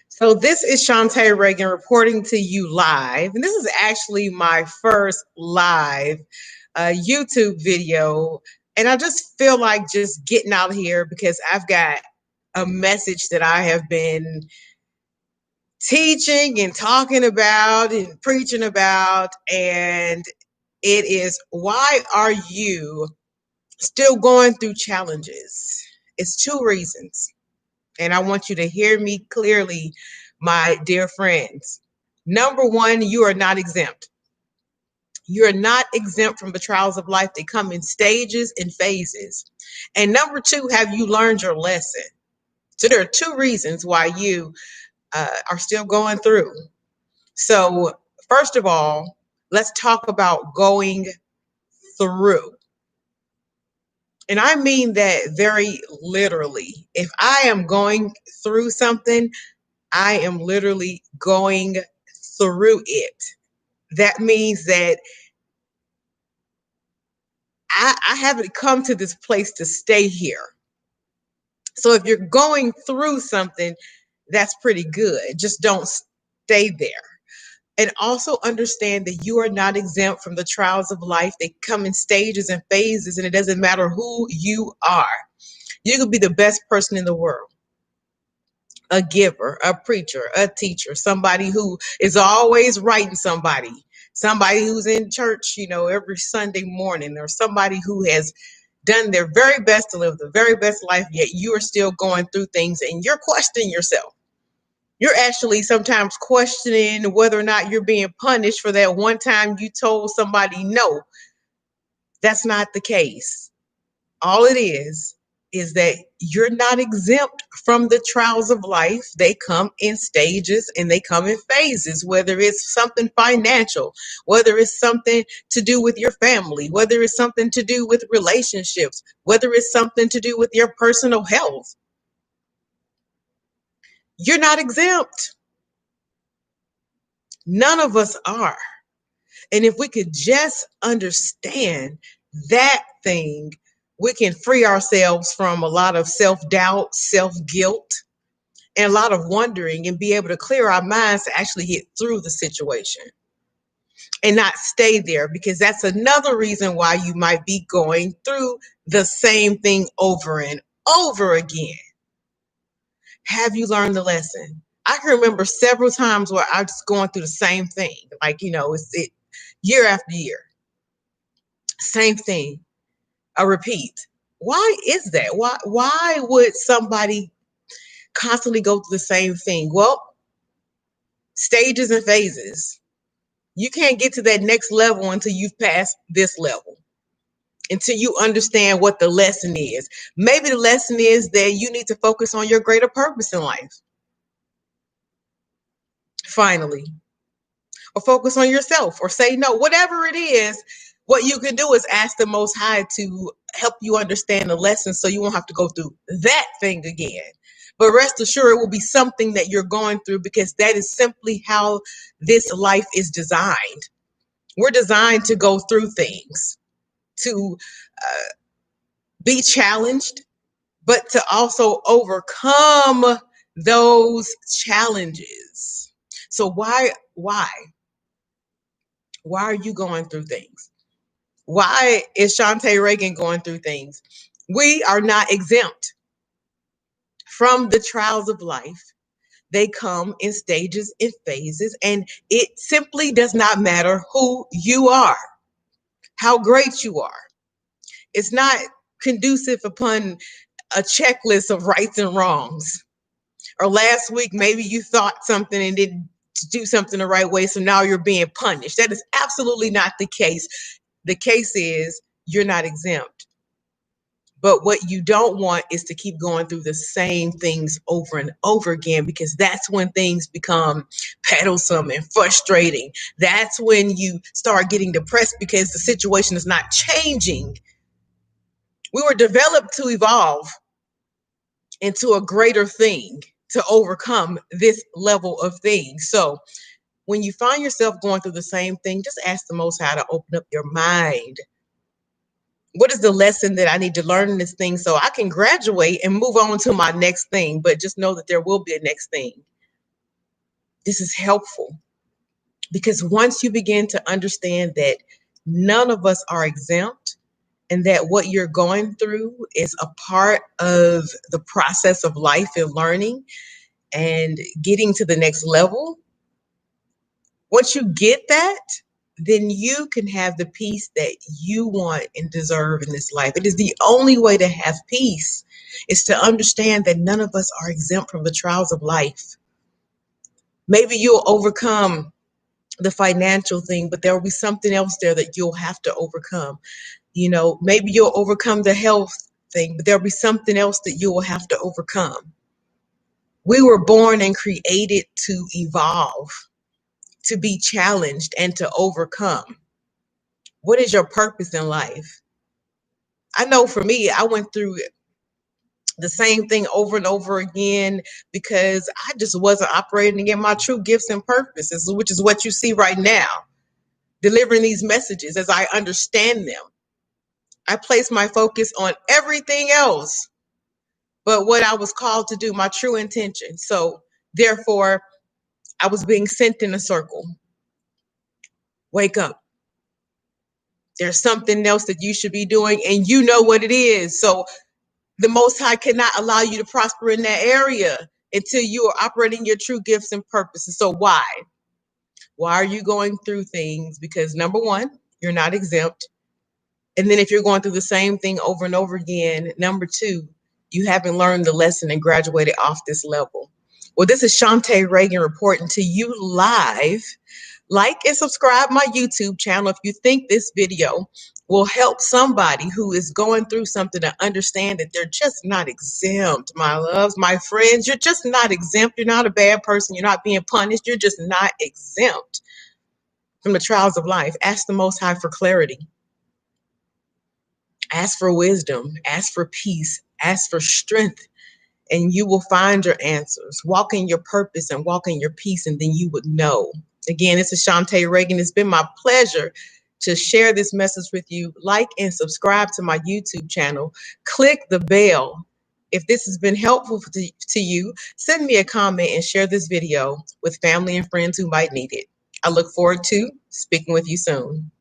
So this is Shant'e Ragin reporting to you live. And this is actually my first live YouTube video. And I just feel like just getting out here because I've got a message that I have been teaching and talking about and preaching about. And it is, why are you still going through challenges? It's two reasons. And I want you to hear me clearly, my dear friends. Number one, you are not exempt. You're not exempt from the trials of life. They come in stages and phases. And number two, have you learned your lesson? So there are two reasons why you are still going through. So first of all, let's talk about going through. And I mean that very literally. If I am going through something, I am literally going through it. That means that I haven't come to this place to stay here. So if you're going through something, that's pretty good. Just don't stay there. And also understand that you are not exempt from the trials of life. They come in stages and phases, and it doesn't matter who you are. You could be the best person in the world, a giver, a preacher, a teacher, somebody who is always writing somebody who's in church, every Sunday morning, or somebody who has done their very best to live the very best life, yet you are still going through things and you're questioning yourself. You're actually sometimes questioning whether or not you're being punished for that one time you told somebody no. That's not the case. All it is that you're not exempt from the trials of life. They come in stages and they come in phases, whether it's something financial, whether it's something to do with your family, whether it's something to do with relationships, whether it's something to do with your personal health. You're not exempt. None of us are. And if we could just understand that thing, we can free ourselves from a lot of self-doubt, self-guilt, and a lot of wondering, and be able to clear our minds to actually get through the situation and not stay there, because that's another reason why you might be going through the same thing over and over again. Have you learned the lesson? I can remember several times where I was going through the same thing, like, it's year after year, same thing, a repeat. Why is that? Why would somebody constantly go through the same thing? Well, stages and phases. You can't get to that next level until you've passed this level, until you understand what the lesson is. Maybe the lesson is that you need to focus on your greater purpose in life, finally, or focus on yourself, or say no, whatever it is. What you can do is ask the Most High to help you understand the lesson so you won't have to go through that thing again. But rest assured, it will be something that you're going through, because that is simply how this life is designed. We're designed to go through things, to be challenged, but to also overcome those challenges. So why are you going through things? Why is Shant'e Ragin going through things? We are not exempt from the trials of life. They come in stages and phases, and it simply does not matter who you are, how great you are. It's not conducive upon a checklist of rights and wrongs. Or last week, maybe you thought something and didn't do something the right way, so now you're being punished. That is absolutely not the case. The case is you're not exempt. But what you don't want is to keep going through the same things over and over again, because that's when things become peddlesome and frustrating. That's when you start getting depressed because the situation is not changing. We were developed to evolve into a greater thing, to overcome this level of things. So when you find yourself going through the same thing, just ask the Most High to open up your mind. What is the lesson that I need to learn in this thing so I can graduate and move on to my next thing? But just know that there will be a next thing. This is helpful because once you begin to understand that none of us are exempt and that what you're going through is a part of the process of life and learning and getting to the next level, once you get that, then you can have the peace that you want and deserve in this life. It is the only way to have peace, is to understand that none of us are exempt from the trials of life. Maybe you'll overcome the financial thing, but there will be something else there that you'll have to overcome. You know, maybe you'll overcome the health thing, but there'll be something else that you will have to overcome. We were born and created to evolve, to be challenged, and to overcome. What is your purpose in life? I know for me, I went through the same thing over and over again because I just wasn't operating in my true gifts and purposes, which is what you see right now, delivering these messages as I understand them. I place my focus on everything else but what I was called to do, my true intention. So therefore, I was being sent in a circle. Wake up. There's something else that you should be doing, and you know what it is. So the Most High cannot allow you to prosper in that area until you are operating your true gifts and purposes. So why? Why are you going through things? Because number one, you're not exempt. And then if you're going through the same thing over and over again, number two, you haven't learned the lesson and graduated off this level. Well, this is Shant'e Ragin reporting to you live. Like and subscribe my YouTube channel if you think this video will help somebody who is going through something to understand that they're just not exempt, my loves, my friends. You're just not exempt. You're not a bad person. You're not being punished. You're just not exempt from the trials of life. Ask the Most High for clarity. Ask for wisdom. Ask for peace. Ask for strength. And you will find your answers. Walk in your purpose and walk in your peace, and then you would know. Again, this is Shant'e Ragin. It's been my pleasure to share this message with you. Like and subscribe to my YouTube channel. Click the bell. If this has been helpful to you, send me a comment and share this video with family and friends who might need it. I look forward to speaking with you soon.